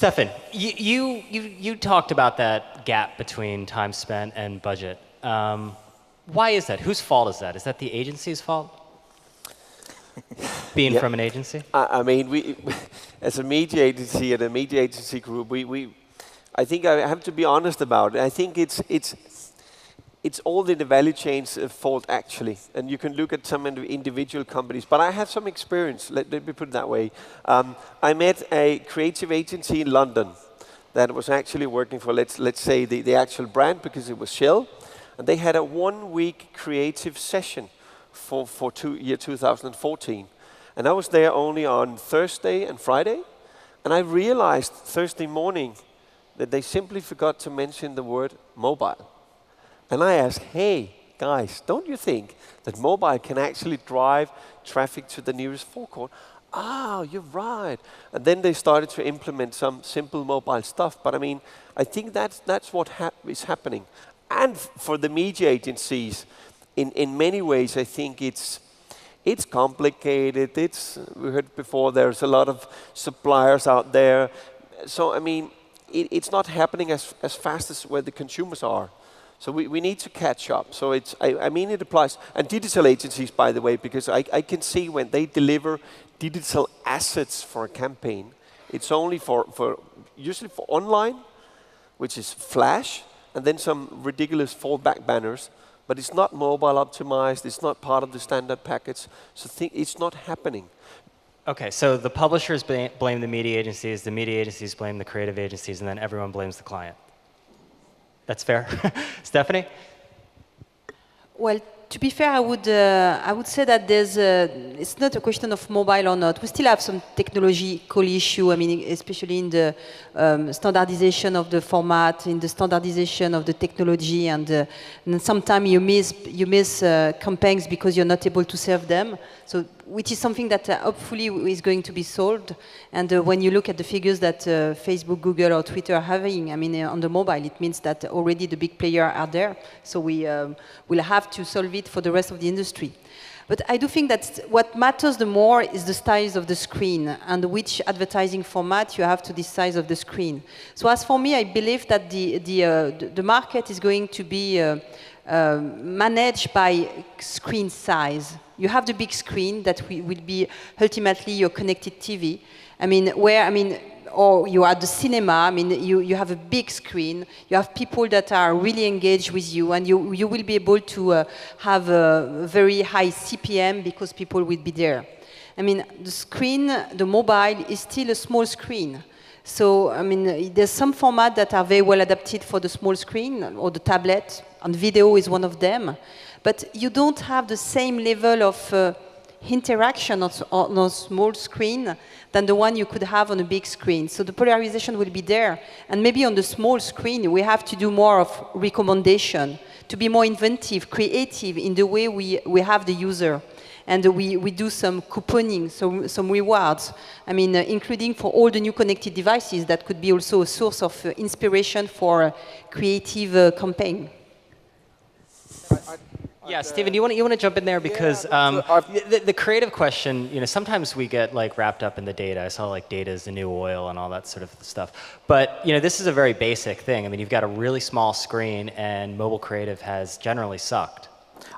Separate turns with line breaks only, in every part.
Stefan, you talked about that gap between time spent and budget. Why is that? Whose fault is that? Is that the agency's fault? Being from an agency?
I mean, we, as a media agency and a media agency group, I think I have to be honest about it. I think it's all in the value chain's fault, actually. And you can look at some individual companies. But I have some experience, let me put it that way. I met a creative agency in London that was actually working for, let's say, the actual brand, because it was Shell. And they had a 1-week creative session for year 2014. And I was there only on Thursday and Friday. And I realized Thursday morning that they simply forgot to mention the word mobile. And I asked, hey, guys, don't you think that mobile can actually drive traffic to the nearest forecourt? Ah, you're right. And then they started to implement some simple mobile stuff. But I mean, I think that's what is happening. And for the media agencies, in many ways, I think it's complicated. We heard before, there's a lot of suppliers out there. So, I mean, it's not happening as fast as where the consumers are. So we need to catch up. So I mean, it applies. And digital agencies, by the way, because I can see when they deliver digital assets for a campaign, it's only usually for online, which is Flash, and then some ridiculous fallback banners. But it's not mobile optimized. It's not part of the standard package. So it's not happening.
OK, so the publishers blame the media agencies blame the creative agencies, and then everyone blames the client. That's fair. Stephanie? Well,
to be fair, I would say that it's not a question of mobile or not. We still have some technological issue. I mean, especially in the standardization of the format, in the standardization of the technology, and sometimes you miss campaigns because you're not able to serve them. So, which is something that hopefully is going to be solved. And when you look at the figures that Facebook, Google, or Twitter are having, I mean, on the mobile, it means that already the big players are there. So we will have to solve it for the rest of the industry. But I do think that what matters the more is the size of the screen and which advertising format you have to the size of the screen. So as for me, I believe that the market is going to be managed by screen size. You have the big screen that will be ultimately your connected TV. Or you are at the cinema. I mean, you have a big screen. You have people that are really engaged with you, and you will be able to have a very high CPM because people will be there. I mean, the screen, the mobile, is still a small screen. So, I mean, there's some formats that are very well adapted for the small screen or the tablet, and video is one of them. But you don't have the same level of interaction on a small screen than the one you could have on a big screen. So the polarization will be there. And maybe on the small screen, we have to do more of recommendation, to be more inventive, creative in the way we have the user. And we do some couponing, some rewards. I mean, including for all the new connected devices, that could be also a source of inspiration for a creative campaign.
Yeah, Stephen, you want to jump in there because the creative question, sometimes we get like wrapped up in the data. I saw like data is the new oil and all that sort of stuff. But this is a very basic thing. I mean, you've got a really small screen, and mobile creative has generally sucked.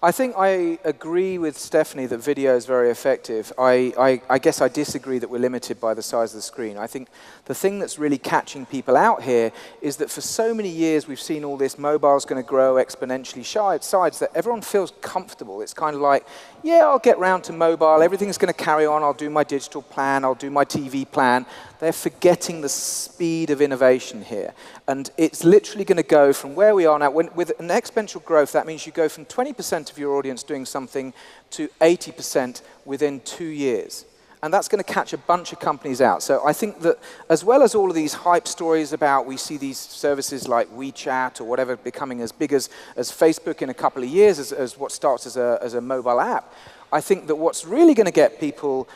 I think I agree with Stephanie that video is very effective. I guess I disagree that we're limited by the size of the screen. I think the thing that's really catching people out here is that for so many years we've seen all this mobile's going to grow exponentially sides that everyone feels comfortable. It's kind of like, yeah, I'll get round to mobile, everything's going to carry on, I'll do my digital plan, I'll do my TV plan. They're forgetting the speed of innovation here. And it's literally going to go from where we are now. With an exponential growth, that means you go from 20% of your audience doing something to 80% within 2 years. And that's going to catch a bunch of companies out. So I think that as well as all of these hype stories about, we see these services like WeChat or whatever becoming as big as Facebook in a couple of years as what starts as a mobile app, I think that what's really going to get people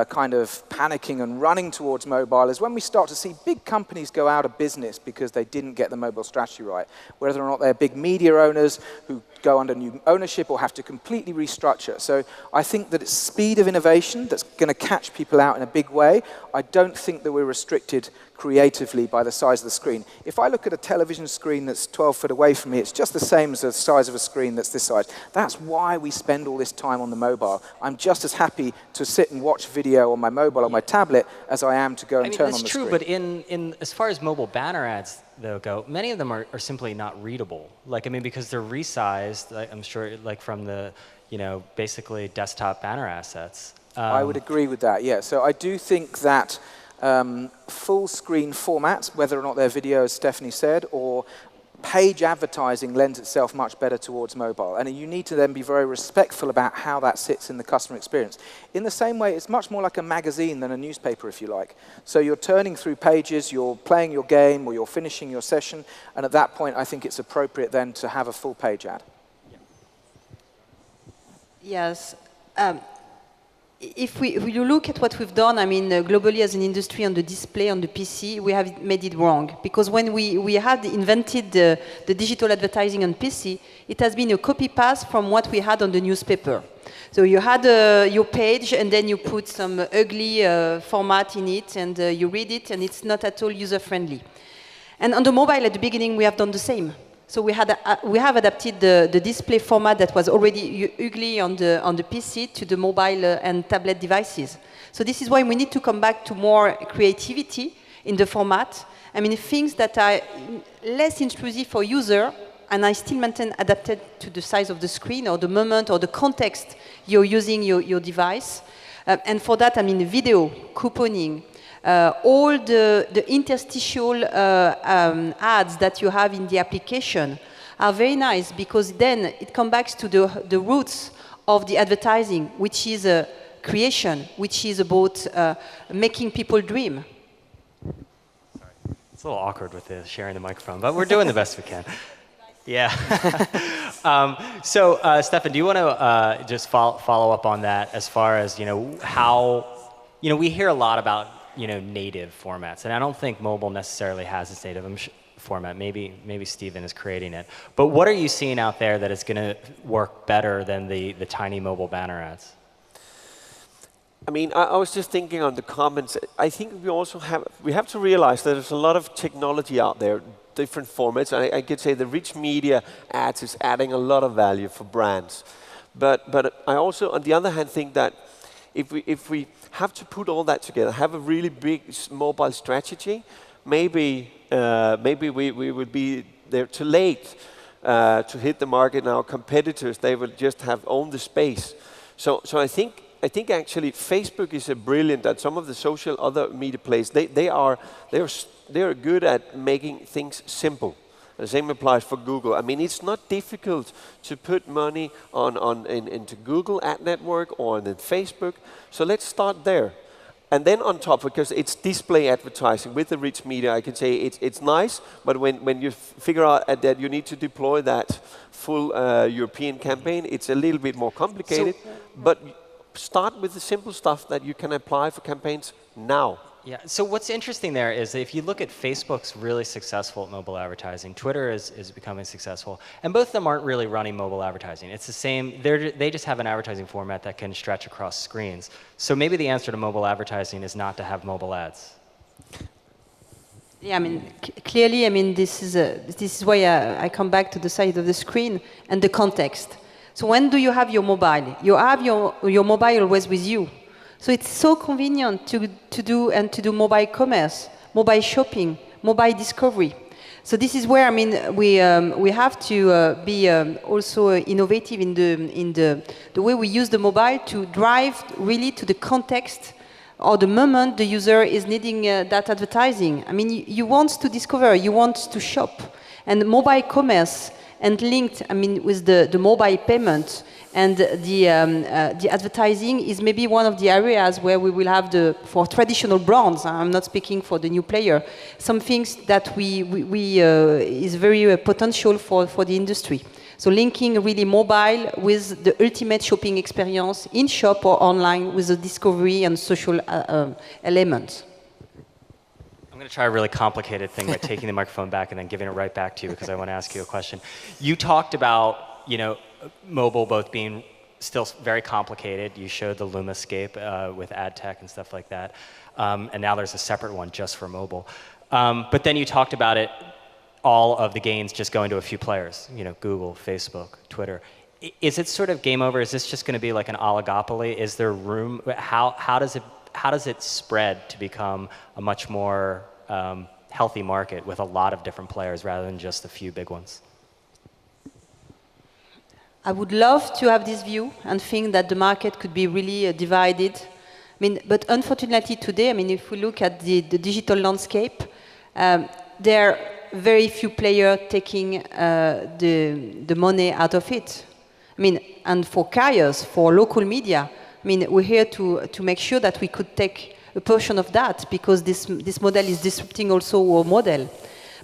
kind of panicking and running towards mobile is when we start to see big companies go out of business because they didn't get the mobile strategy right, whether or not they're big media owners who go under new ownership or have to completely restructure. So I think that it's speed of innovation that's going to catch people out in a big way. I don't think that we're restricted creatively by the size of the screen. If I look at a television screen that's 12 foot away from me, it's just the same as the size of a screen that's this size. That's why we spend all this time on the mobile. I'm just as happy to sit and watch video on my mobile or my tablet as I am to go and turn on the screen.
That's true, but as far as mobile banner ads though go, many of them are simply not readable. Like, I mean, because they're resized, I'm sure, like from the, basically desktop banner assets.
I would agree with that, yeah. So I do think that full screen formats, whether or not they're video, as Stephanie said, or page advertising lends itself much better towards mobile. And you need to then be very respectful about how that sits in the customer experience. In the same way, it's much more like a magazine than a newspaper, if you like. So you're turning through pages, you're playing your game, or you're finishing your session, and at that point, I think it's appropriate then to have a full page ad.
Yes. If you look at what we've done, I mean, globally as an industry on the display, on the PC, we have made it wrong. Because when we had invented the digital advertising on PC, it has been a copy-paste from what we had on the newspaper. So you had your page, and then you put some ugly format in it, and you read it, and it's not at all user-friendly. And on the mobile, at the beginning, we have done the same. So we have adapted the display format that was already ugly on the PC to the mobile and tablet devices. So this is why we need to come back to more creativity in the format. I mean, things that are less intrusive for user, and I still maintain adapted to the size of the screen or the moment or the context you're using your device. And for that, I mean, video, couponing, all the interstitial ads that you have in the application are very nice, because then it comes back to the roots of the advertising, which is creation, which is about making people dream.
Sorry. It's a little awkward with sharing the microphone, but we're doing the best we can. Yeah. So, Stefan, do you want to just follow up on that as far as, how, we hear a lot about native formats, and I don't think mobile necessarily has its native format. Maybe Steven is creating it. But what are you seeing out there that is going to work better than the tiny mobile banner ads?
I mean, I was just thinking on the comments. I think we have to realize that there's a lot of technology out there, different formats. I could say the rich media ads is adding a lot of value for brands. But I also, on the other hand, think that if we have to put all that together, have a really big mobile strategy, maybe we would be there too late to hit the market. And our competitors, they will just have owned the space. So I think actually Facebook is a brilliant, and some of the other media players, they are good at making things simple. The same applies for Google. I mean, it's not difficult to put money into Google Ad Network or in Facebook. So let's start there. And then on top, because it's display advertising with the rich media, I can say it's nice, but when you figure out that you need to deploy that full European campaign, it's a little bit more complicated. But start with the simple stuff that you can apply for campaigns now.
Yeah, so what's interesting there is if you look at Facebook's really successful at mobile advertising, Twitter is becoming successful, and both of them aren't really running mobile advertising. It's the same, they just have an advertising format that can stretch across screens. So maybe the answer to mobile advertising is not to have mobile ads.
Yeah, I mean, clearly, I mean, this is why I come back to the side of the screen and the context. So when do you have your mobile? You have your mobile always with you. So it's so convenient to do mobile commerce, mobile shopping, mobile discovery. So this is where, I mean, we have to be also innovative in the way we use the mobile to drive really to the context or the moment the user is needing that advertising. I mean, you want to discover, you want to shop, and mobile commerce and linked, I mean, with the mobile payment and the advertising is maybe one of the areas where we will have for traditional brands, I'm not speaking for the new player, some things that is very potential for the industry. So linking really mobile with the ultimate shopping experience in shop or online with the discovery and social elements.
I'm going to try a really complicated thing by taking the microphone back and then giving it right back to you because I want to ask you a question. You talked about, mobile both being still very complicated. You showed the Lumascape with ad tech and stuff like that. And now there's a separate one just for mobile. But then you talked about it, all of the gains just going to a few players, Google, Facebook, Twitter. Is it sort of game over? Is this just going to be like an oligopoly? Is there room? How does it spread to become a much more healthy market with a lot of different players rather than just a few big ones?
I would love to have this view and think that the market could be really divided. But unfortunately today, if we look at the digital landscape, there are very few players taking the money out of it. And for carriers, for local media, we're here to make sure that we could take a portion of that because this model is disrupting also our model.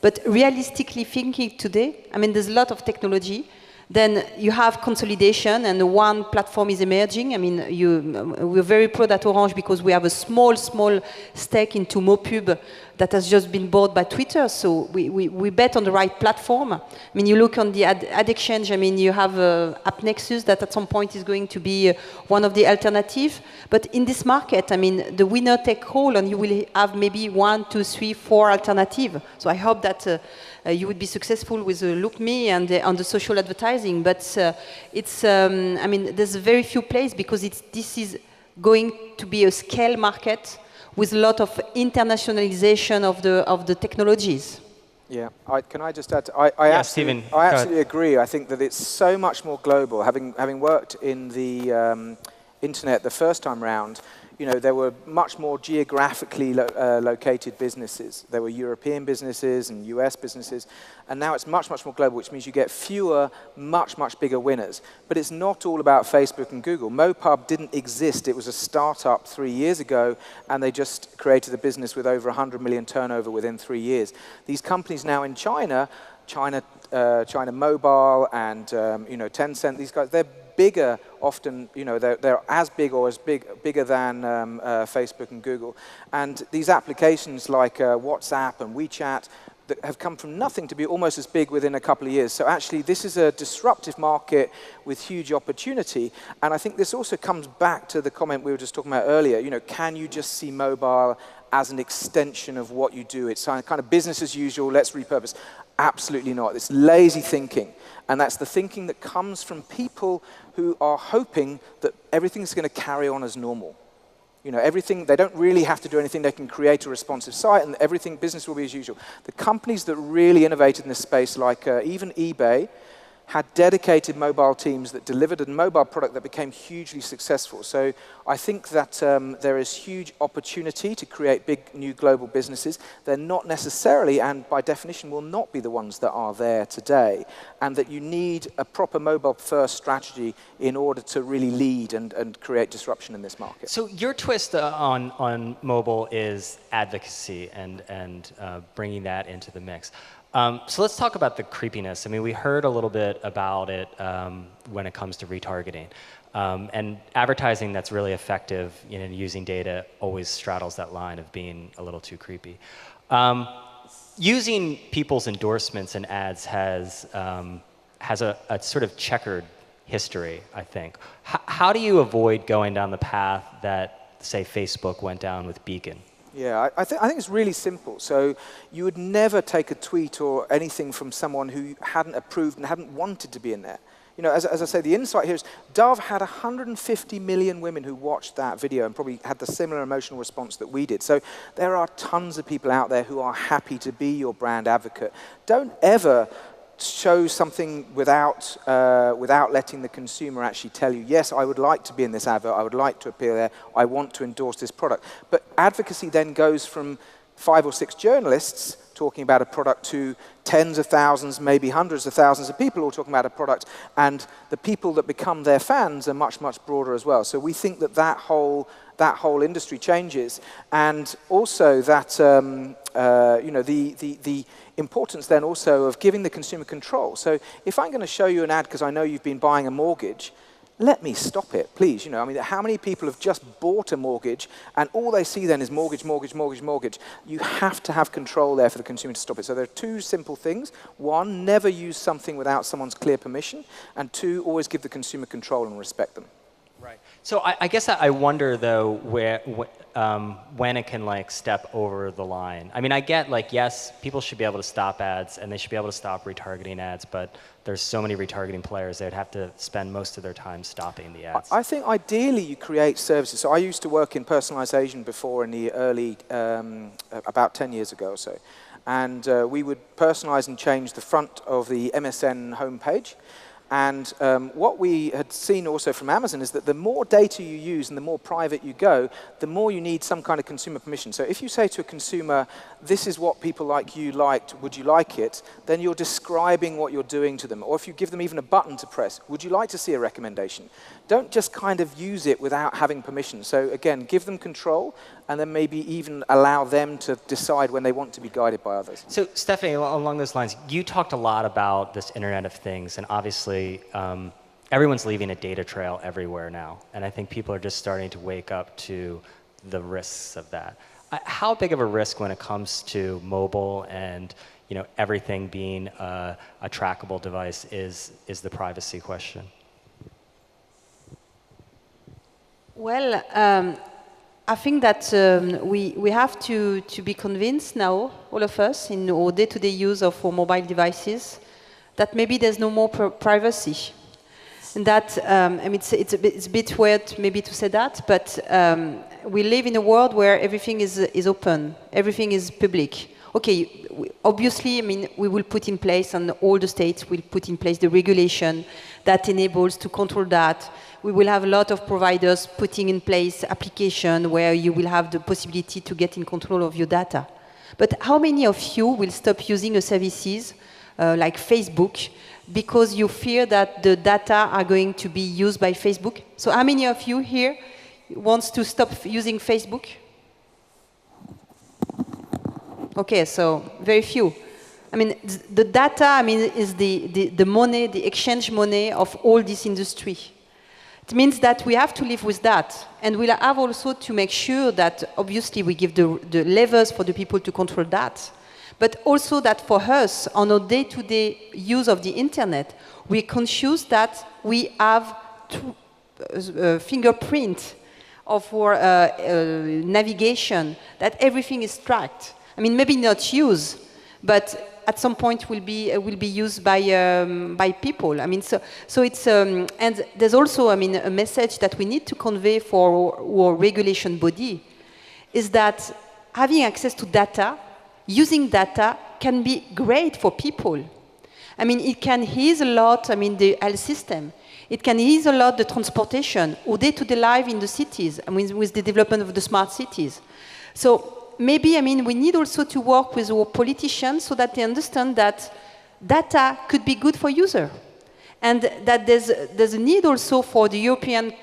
But realistically thinking today, there's a lot of technology. Then you have consolidation, and one platform is emerging. We're very proud at Orange because we have a small stake into Mopub that has just been bought by Twitter. So we bet on the right platform. You look on the ad exchange. You have AppNexus that at some point is going to be one of the alternatives. But in this market, the winner take all, and you will have maybe 1, 2, 3, 4 alternatives. So I hope that. You would be successful with LookMe and on the social advertising, but there's very few plays because this is going to be a scale market with a lot of internationalization of the technologies.
Yeah, can I just add? I absolutely agree. I think that it's so much more global. Having worked in the internet the first time round, there were much more geographically located businesses. There were European businesses and US businesses, and now it's much more global, which means you get fewer, much bigger winners. But it's not all about Facebook and Google. Mopub didn't exist. It was a startup 3 years ago, and they just created a business with over 100 million turnover within 3 years. These companies now in China Mobile and Tencent, these guys, they're bigger often, they're as big or bigger than Facebook and Google. And these applications like WhatsApp and WeChat that have come from nothing to be almost as big within a couple of years. So actually, this is a disruptive market with huge opportunity. And I think this also comes back to the comment we were just talking about earlier. Can you just see mobile as an extension of what you do? It's kind of business as usual, let's repurpose. Absolutely not. It's lazy thinking. And that's the thinking that comes from people who are hoping that everything's going to carry on as normal. Everything, they don't really have to do anything. They can create a responsive site and everything, business will be as usual. The companies that really innovated in this space, like even eBay, had dedicated mobile teams that delivered a mobile product that became hugely successful. So I think that there is huge opportunity to create big new global businesses. They're not necessarily, and by definition, will not be the ones that are there today, and that you need a proper mobile-first strategy in order to really lead and create disruption in this market.
So your twist on mobile is advocacy and bringing that into the mix. So let's talk about the creepiness. We heard a little bit about it when it comes to retargeting. And advertising that's really effective, using data always straddles that line of being a little too creepy. Using people's endorsements and ads has a sort of checkered history, I think. How do you avoid going down the path that, say, Facebook went down with Beacon?
Yeah, I think it's really simple. So you would never take a tweet or anything from someone who hadn't approved and hadn't wanted to be in there. As I say, the insight here is Dove had 150 million women who watched that video and probably had the similar emotional response that we did. So there are tons of people out there who are happy to be your brand advocate. Don't ever show something without letting the consumer actually tell you, yes, I would like to be in this advert, I would like to appear there, I want to endorse this product. But advocacy then goes from 5 or 6 journalists talking about a product to tens of thousands, maybe hundreds of thousands of people all talking about a product, and the people that become their fans are much, much broader as well. So we think that that whole industry changes, and also that you know, the importance then also of giving the consumer control. So if I'm going to show you an ad because I know you've been buying a mortgage, let me stop it, please. You know, I mean, how many people have just bought a mortgage and all they see then is mortgage, mortgage, mortgage, mortgage? You have to have control there for the consumer to stop it. So there are 2 simple things. 1, never use something without someone's clear permission. And 2, always give the consumer control and respect them.
Right. So I guess I wonder though when it can like step over the line. I mean, I get like, yes, people should be able to stop ads and they should be able to stop retargeting ads, but there's so many retargeting players, they'd have to spend most of their time stopping the ads.
I think ideally you create services. So I used to work in personalization before in the early, about 10 years ago or so. And we would personalize and change the front of the MSN homepage. And what we had seen also from Amazon is that the more data you use and the more private you go, the more you need some kind of consumer permission. So if you say to a consumer, this is what people like you liked, would you like it? Then you're describing what you're doing to them. Or if you give them even a button to press, would you like to see a recommendation? Don't just kind of use it without having permission. So again, give them control and then maybe even allow them to decide when they want to be guided by others.
So Stephanie, along those lines, you talked a lot about this Internet of Things, and obviously everyone's leaving a data trail everywhere now, and I think people are just starting to wake up to the risks of that. How big of a risk when it comes to mobile and everything being a trackable device is the privacy question?
Well, I think that we have to be convinced now, all of us, in our day-to-day use of our mobile devices, that maybe there's no more privacy. And that, I mean, it's a bit weird maybe to say that, but we live in a world where everything is open, everything is public. Okay, obviously, I mean, we will put in place, and all the states will put in place the regulation that enables to control that. We will have a lot of providers putting in place application where you will have the possibility to get in control of your data. But how many of you will stop using a services like Facebook because you fear that the data are going to be used by Facebook? So how many of you here wants to stop using Facebook? Okay, so very few. I mean, the data, I mean, is the money, the exchange money of all this industry. It means that we have to live with that. And we'll have also to make sure that, obviously, we give the levers for the people to control that. But also that for us, on our day-to-day use of the internet, we're conscious that we have fingerprint of our navigation, that everything is tracked. I mean, maybe not used, but at some point will be used by people. I mean, so it's and there's also, I mean, a message that we need to convey for our regulation body is that having access to data, using data can be great for people. I mean, it can ease a lot, I mean, the health system. It can ease a lot the transportation or day-to-day life in the cities, I mean, with the development of the smart cities. So maybe, I mean, we need also to work with our politicians so that they understand that data could be good for user. And that there's a need also for the European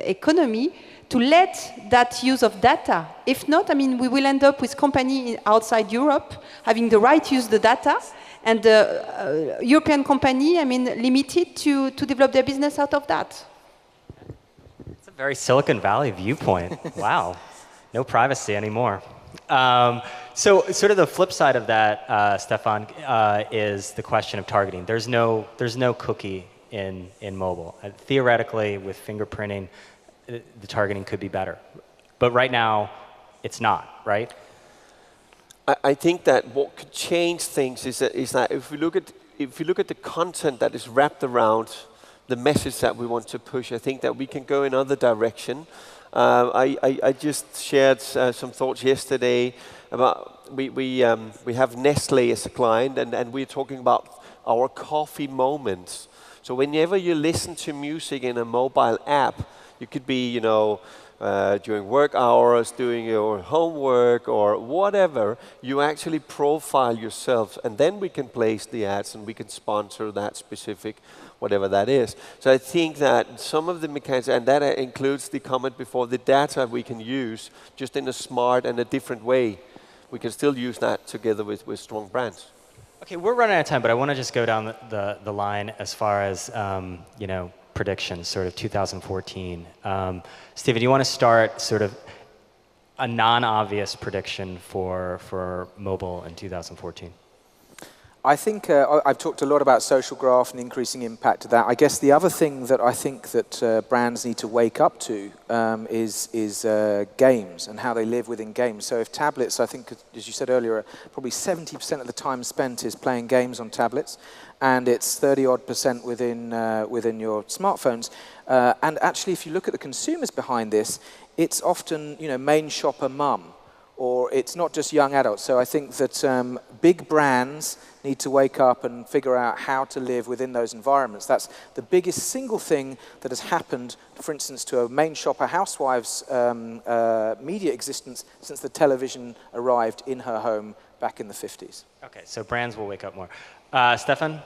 economy to let that use of data. If not, I mean, we will end up with companies outside Europe having the right to use the data, and the European company, I mean, limited to develop their business out of that.
It's a very Silicon Valley viewpoint. Wow. No privacy anymore. So sort of the flip side of that, Stefan, is the question of targeting. There's no cookie in mobile. Theoretically, with fingerprinting, the targeting could be better. But right now, it's not, right?
I think that what could change things is that if we look at the content that is wrapped around the message that we want to push, I think that we can go in another direction. I just shared some thoughts yesterday about we have Nestle as a client, and we're talking about our coffee moments. So whenever you listen to music in a mobile app, you could be during work hours, doing your homework or whatever, you actually profile yourself, and then we can place the ads and we can sponsor that specific whatever that is. So I think that some of the mechanics, and that includes the comment before, the data we can use just in a smart and a different way. We can still use that together with strong brands.
Okay, we're running out of time, but I want to just go down the line as far as predictions, sort of 2014. Stephen, you want to start sort of a non-obvious prediction for mobile in 2014?
I think I've talked a lot about social graph and increasing impact of that. I guess the other thing that I think that brands need to wake up to is games and how they live within games. So if tablets, I think, as you said earlier, probably 70% of the time spent is playing games on tablets, and it's 30-odd% within your smartphones. And actually, if you look at the consumers behind this, it's often main shopper mum, or it's not just young adults. So I think that big brands need to wake up and figure out how to live within those environments. That's the biggest single thing that has happened, for instance, to a main shopper housewife's media existence since the television arrived in her home back in the 50s.
Okay, so brands will wake up more. Stefan?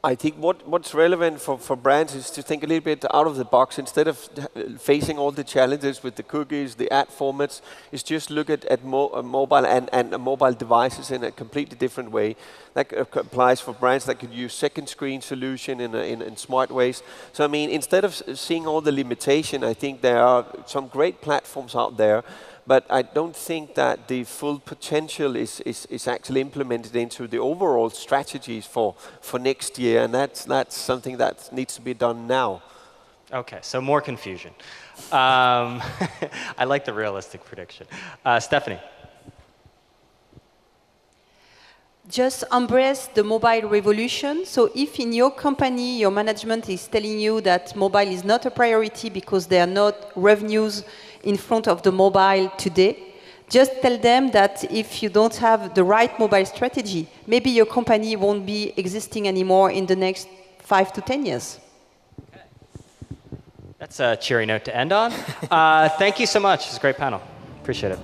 I think what's relevant for brands is to think a little bit out of the box. Instead of facing all the challenges with the cookies, the ad formats, is just look at mobile and mobile devices in a completely different way. That applies for brands that could use second screen solution in smart ways. So I mean, instead of seeing all the limitation, I think there are some great platforms out there. But I don't think that the full potential is actually implemented into the overall strategies for next year, and that's something that needs to be done now.
Okay, so more confusion. I like the realistic prediction. Stephanie?
Just embrace the mobile revolution. So if in your company, your management is telling you that mobile is not a priority because there are not revenues in front of the mobile today, just tell them that if you don't have the right mobile strategy, maybe your company won't be existing anymore in the next 5 to 10 years.
Okay. That's a cheery note to end on. Thank you so much. It's a great panel. Appreciate it.